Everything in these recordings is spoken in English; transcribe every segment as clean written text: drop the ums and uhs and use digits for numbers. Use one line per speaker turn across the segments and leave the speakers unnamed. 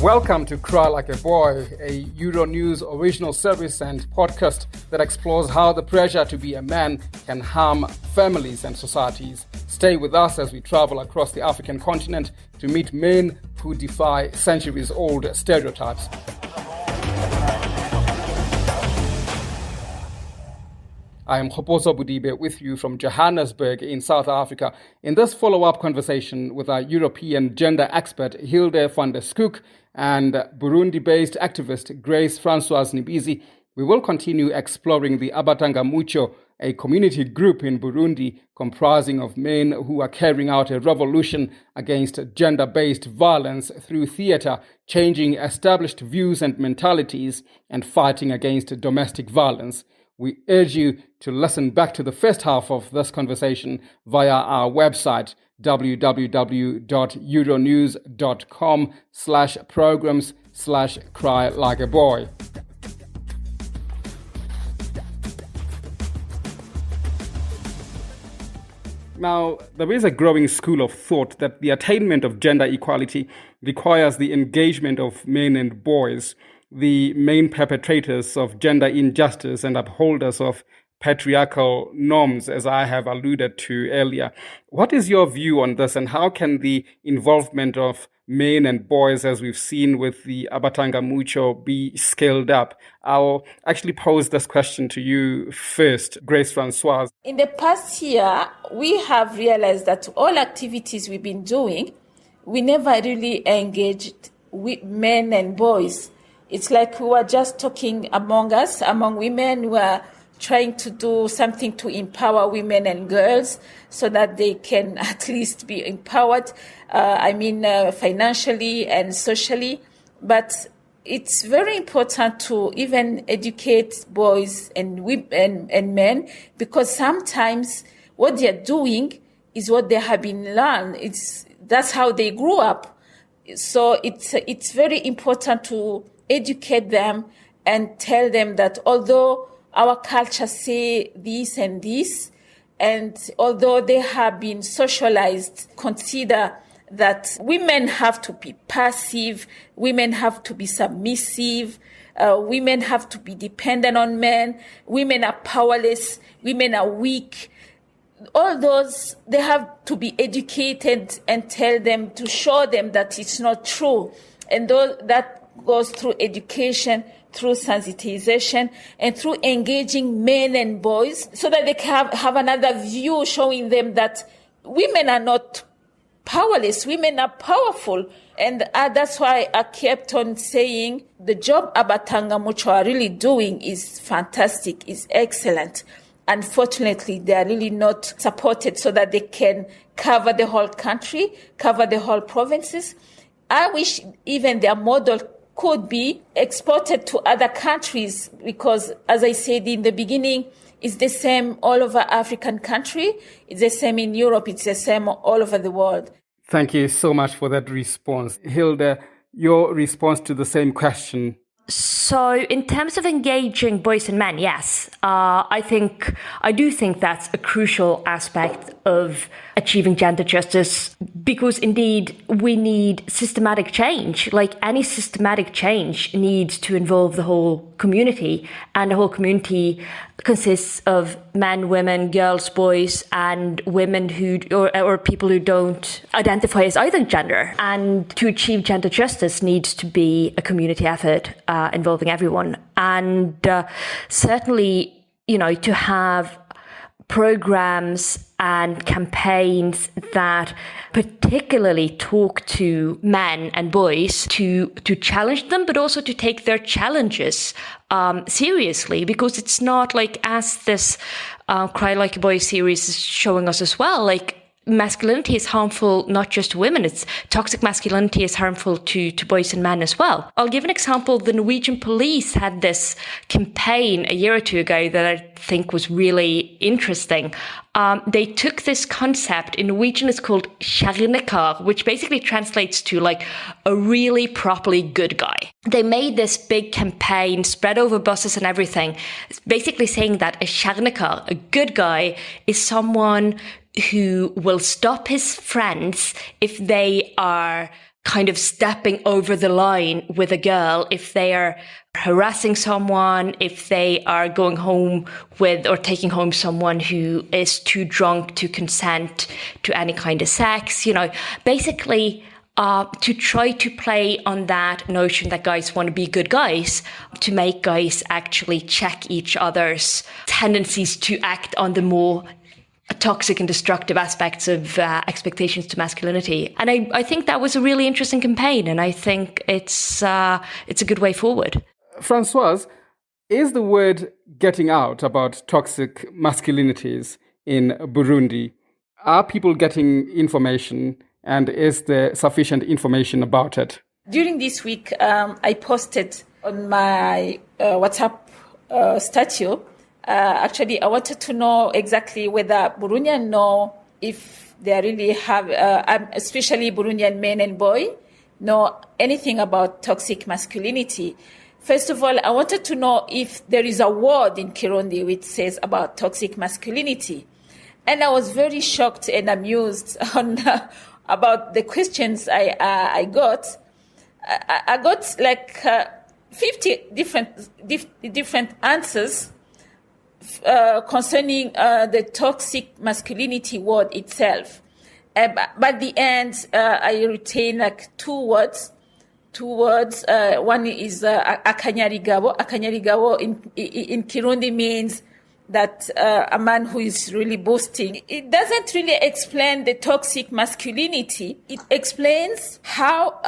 Welcome to Cry Like a Boy, a Euronews original service and podcast that explores how the pressure to be a man can harm families and societies. Stay with us as we travel across the African continent to meet men who defy centuries-old stereotypes. I am Khoposo Budibe with you from Johannesburg in South Africa. In this follow-up conversation with our European gender expert Hilde van der Skook and Burundi-based activist Grace Francoise Nibizi, we will continue exploring the Abba Tanga, a community group in Burundi comprising of men who are carrying out a revolution against gender-based violence through theatre, changing established views and mentalities, and fighting against domestic violence. We urge you to listen back to the first half of this conversation via our website, www.euronews.com/programs/crylikeaboy. Now, there is a growing school of thought that the attainment of gender equality requires the engagement of men and boys, the main perpetrators of gender injustice and upholders of patriarchal norms, as I have alluded to earlier. What is your view on this, and how can the involvement of men and boys, as we've seen with the Abba Tanga, be scaled up? I'll actually pose this question to you first, Grace Francoise.
In the past year, we have realized that all activities we've been doing, we never really engaged with men and boys. It's like we were just talking among us, among women. We are trying to do something to empower women and girls so that they can at least be empowered, financially and socially. But it's very important to even educate boys and women and men, because sometimes what they're doing is what they have been learned. That's how they grew up. So it's very important to educate them and tell them that although our culture say this and this, and although they have been socialized, consider that women have to be passive, women have to be submissive, women have to be dependent on men, women are powerless, women are weak. All those, they have to be educated and tell them, to show them that it's not true. And that goes through education, through sensitization, and through engaging men and boys so that they can have another view, showing them that women are not powerless, women are powerful. And that's why I kept on saying the job Abba Tanga are really doing is fantastic, is excellent. Unfortunately, they are really not supported so that they can cover the whole country, cover the whole provinces. I wish even their model could be exported to other countries, because, as I said in the beginning, it's the same all over African country. It's the same in Europe. It's the same all over the world.
Thank you so much for that response. Hilde, your response to the same question.
So in terms of engaging boys and men, yes, I do think that's a crucial aspect of achieving gender justice, because indeed we need systematic change. Like any systematic change needs to involve the whole community, and the whole community consists of men, women, girls, boys, and women or people who don't identify as either gender. And to achieve gender justice needs to be a community effort involving everyone. And certainly, to have programs and campaigns that particularly talk to men and boys to challenge them, but also to take their challenges seriously, because it's not like, as this Cry Like a Boy series is showing us as well, like masculinity is harmful not just to women. It's toxic masculinity is harmful to boys and men as well. I'll give an example. The Norwegian police had this campaign a year or two ago that I think was really interesting. They took this concept, in Norwegian it's called kjernekar, which basically translates to like a really properly good guy. They made this big campaign, spread over buses and everything, basically saying that a kjernekar, a good guy, is someone who will stop his friends if they are kind of stepping over the line with a girl if they are harassing someone, if they are going home with or taking home someone who is too drunk to consent to any kind of sex, basically to try to play on that notion that guys want to be good guys, to make guys actually check each other's tendencies to act on the more toxic and destructive aspects of expectations to masculinity. And I think that was a really interesting campaign, and I think it's a good way forward.
Françoise, is the word getting out about toxic masculinities in Burundi? Are people getting information, and is there sufficient information about it?
During this week, I posted on my WhatsApp statue. Actually, I wanted to know exactly whether Burundians know if they really have, especially Burundian men and boys, know anything about toxic masculinity. First of all, I wanted to know if there is a word in Kirundi which says about toxic masculinity. And I was very shocked and amused about the questions I got. I got like 50 different answers concerning the toxic masculinity word itself. But at the end, I retain like two words. One is akanyarigabo. Akanyarigabo in Kirundi means that a man who is really boasting. It doesn't really explain the toxic masculinity. It explains how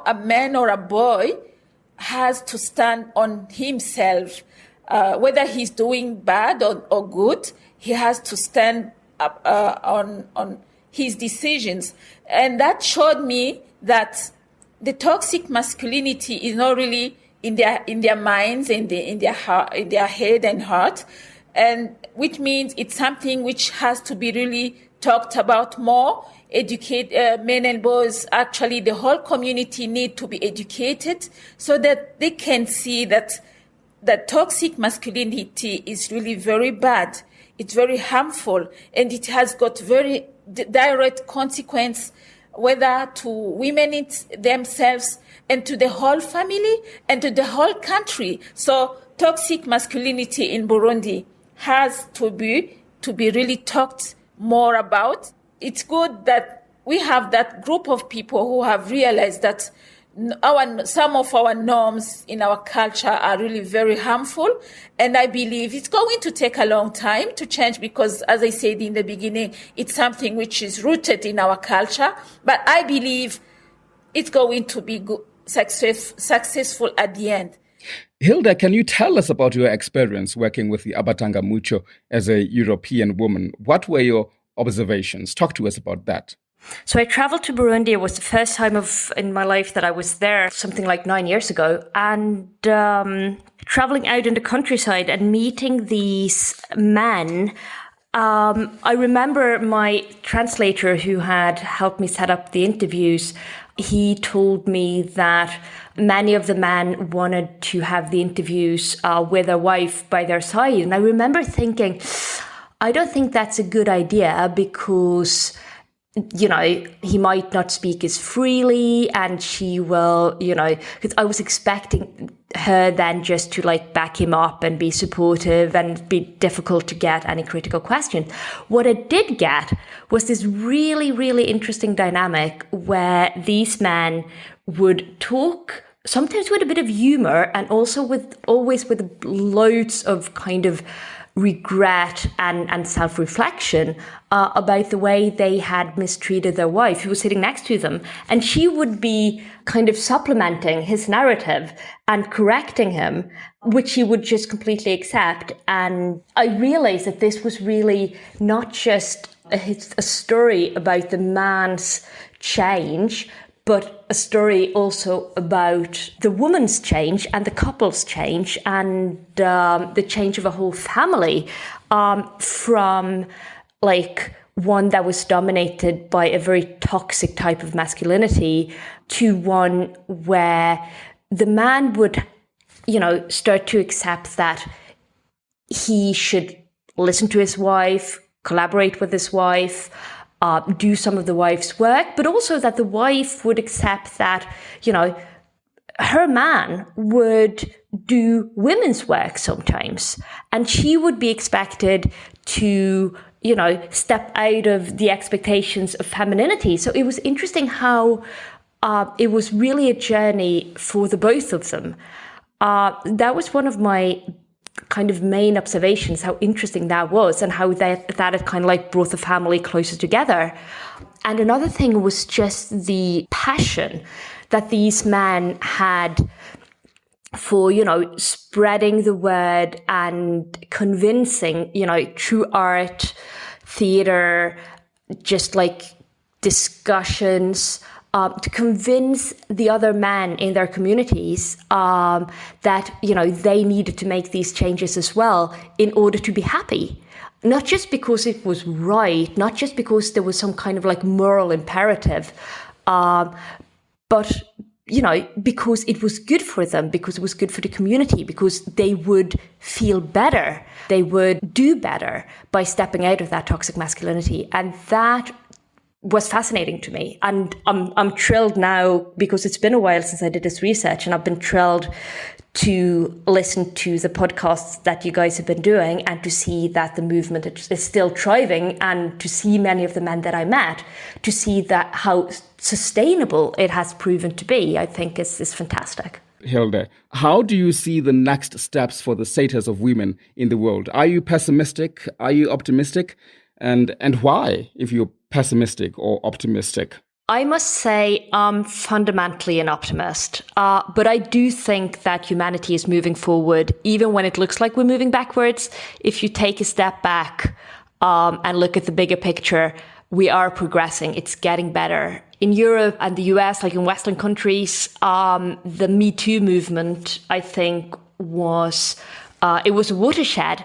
a man or a boy has to stand on himself. Whether he's doing bad or good, he has to stand up on his decisions. And that showed me that the toxic masculinity is not really in their minds, in their head and heart, and which means it's something which has to be really talked about more. Educate men and boys. Actually, the whole community need to be educated so that they can see that toxic masculinity is really very bad. It's very harmful, and it has got very direct consequence, whether to women themselves and to the whole family and to the whole country. So toxic masculinity in Burundi has to be really talked more about. It's good that we have that group of people who have realized that some of our norms in our culture are really very harmful, and I believe it's going to take a long time to change because, as I said in the beginning, it's something which is rooted in our culture, but I believe it's going to be successful at the end.
Hilda, can you tell us about your experience working with the abba tanga mucho as a European woman? What were your observations? Talk to us about that.
So I traveled to Burundi. It was the first time in my life that I was there, something like 9 years ago. And traveling out in the countryside and meeting these men, I remember my translator who had helped me set up the interviews. He told me that many of the men wanted to have the interviews with a wife by their side. And I remember thinking, I don't think that's a good idea because he might not speak as freely and she will, because I was expecting her then just to back him up and be supportive and be difficult to get any critical question. What I did get was this really, really interesting dynamic where these men would talk sometimes with a bit of humor and also always with loads of kind of regret and self-reflection about the way they had mistreated their wife who was sitting next to them. And she would be kind of supplementing his narrative and correcting him, which he would just completely accept. And I realized that this was really not just a story about the man's change, but a story also about the woman's change and the couple's change and the change of a whole family from one that was dominated by a very toxic type of masculinity to one where the man would, start to accept that he should listen to his wife, collaborate with his wife, do some of the wife's work, but also that the wife would accept that, her man would do women's work sometimes, and she would be expected to, step out of the expectations of femininity. So it was interesting how it was really a journey for the both of them. That was one of my kind of main observations, how interesting that was, and how that had kind of like brought the family closer together. And another thing was just the passion that these men had for, spreading the word and convincing, through art, theater, just like discussions, to convince the other men in their communities that, they needed to make these changes as well in order to be happy. Not just because it was right, not just because there was some kind of like moral imperative, but, because it was good for them, because it was good for the community, because they would feel better, they would do better by stepping out of that toxic masculinity. And that was fascinating to me. And I'm thrilled now, because it's been a while since I did this research, and I've been thrilled to listen to the podcasts that you guys have been doing and to see that the movement is still thriving, and to see many of the men that I met, to see that how sustainable it has proven to be, I think is fantastic.
Hilde, how do you see the next steps for the status of women in the world? Are you pessimistic? Are you optimistic? And why, if you're pessimistic or optimistic?
I must say I'm fundamentally an optimist, but I do think that humanity is moving forward, even when it looks like we're moving backwards. If you take a step back and look at the bigger picture, we are progressing. It's getting better. In Europe and the US, like in Western countries, the Me Too movement, I think, was a watershed.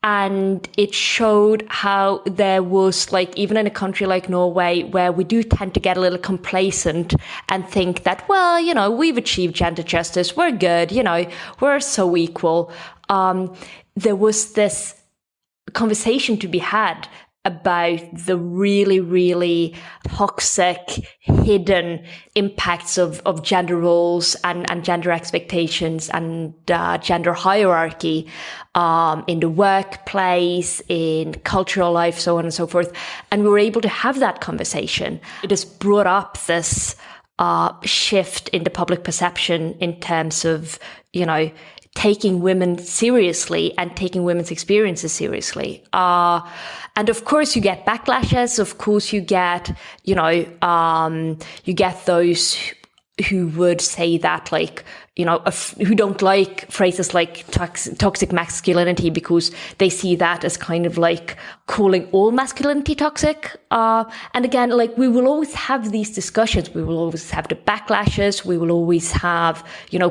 And it showed how there was, like, even in a country like Norway, where we do tend to get a little complacent and think that, well, we've achieved gender justice, we're good, we're so equal. There was this conversation to be had about the really, really toxic, hidden impacts of gender roles and gender expectations and gender hierarchy in the workplace, in cultural life, so on and so forth. And we were able to have that conversation. It has brought up this shift in the public perception in terms of, taking women seriously and taking women's experiences seriously. And of course you get backlashes. Of course you get, you get those who would say that, like, who don't like phrases like toxic masculinity, because they see that as kind of like calling all masculinity toxic. And again, like, we will always have these discussions. We will always have the backlashes. We will always have,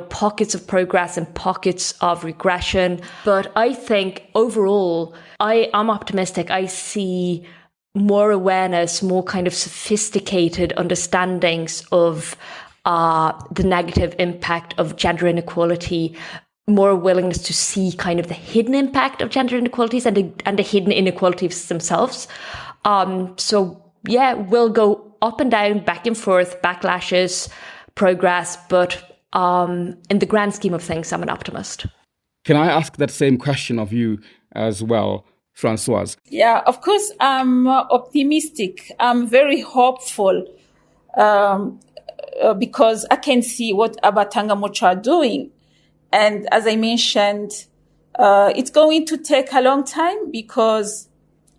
pockets of progress and pockets of regression. But I think overall, I'm optimistic. I see more awareness, more kind of sophisticated understandings of the negative impact of gender inequality, more willingness to see kind of the hidden impact of gender inequalities and the hidden inequalities themselves. So yeah, we'll go up and down, back and forth, backlashes, progress, but in the grand scheme of things, I'm an optimist.
Can I ask that same question of you as well, Françoise?
Yeah, of course, I'm optimistic. I'm very hopeful. Because I can see what Abba Tanga Mocha are doing. And as I mentioned, it's going to take a long time because,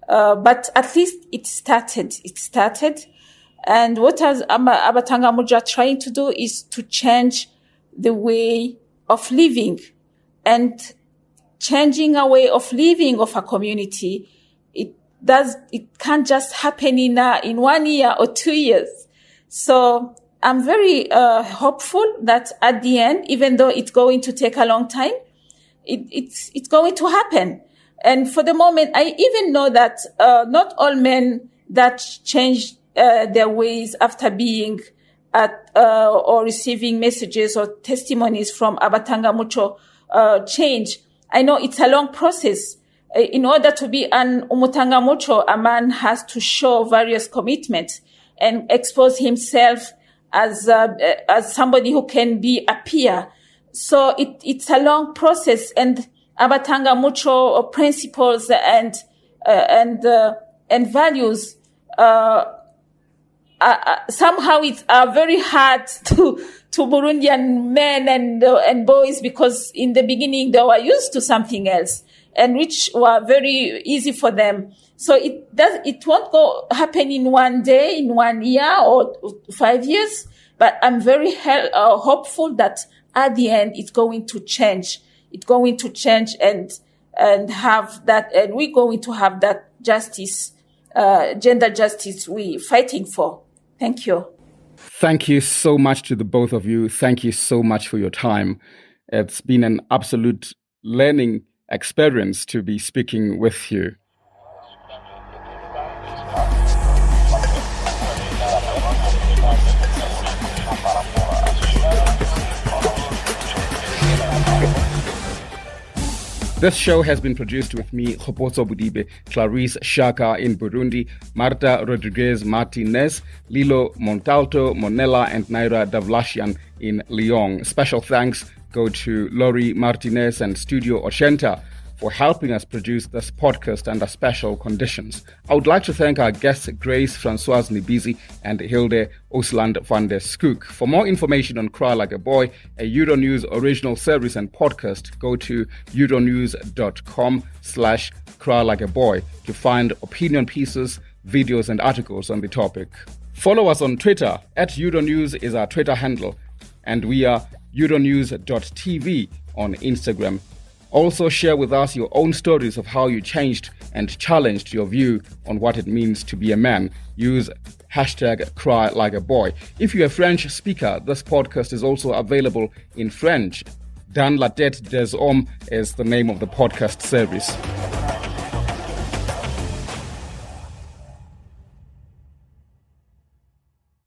but at least it started. And what Abba Tanga Mocha trying to do is to change the way of living. And changing a way of living of a community, it can't just happen in 1 year or 2 years. So I'm very hopeful that at the end, even though it's going to take a long time, it's going to happen. And for the moment, I even know that not all men that change their ways after being at or receiving messages or testimonies from Abba Tanga Mucho change. I know it's a long process. in order to be an umutangamucho, a man has to show various commitments and expose himself as somebody who can be a peer. So it's a long process, and abatangamucho principles and values somehow are very hard to Burundian men and boys, because in the beginning they were used to something else, and which were very easy for them. So it won't happen in one day, in 1 year or 5 years, but I'm very hopeful that at the end it's going to change. It's going to change and have that, and we're going to have that justice, gender justice we're fighting for. Thank you.
Thank you so much to the both of you. Thank you so much for your time. It's been an absolute learning experience to be speaking with you. This show has been produced with me, Khopotso Budibe, Clarice Shaka in Burundi, Marta Rodriguez Martinez, Lilo Montalto, Monella, and Naira Davlashian in Lyon. Special thanks go to Lori Martinez and Studio Ochenta for helping us produce this podcast under special conditions. I would like to thank our guests Grace Francoise Nibizi and Hilde Osland van der Skook. For more information on Cry Like a Boy, a Euronews original series and podcast, go to euronews.com/crylikeaboy to find opinion pieces, videos and articles on the topic. Follow us on Twitter. @Euronews is our Twitter handle, and we are euronews.tv on Instagram. Also share with us your own stories of how you changed and challenged your view on what it means to be a man. Use #CryLikeABoy. If you're a French speaker, this podcast is also available in French. Dans la tête des hommes is the name of the podcast series.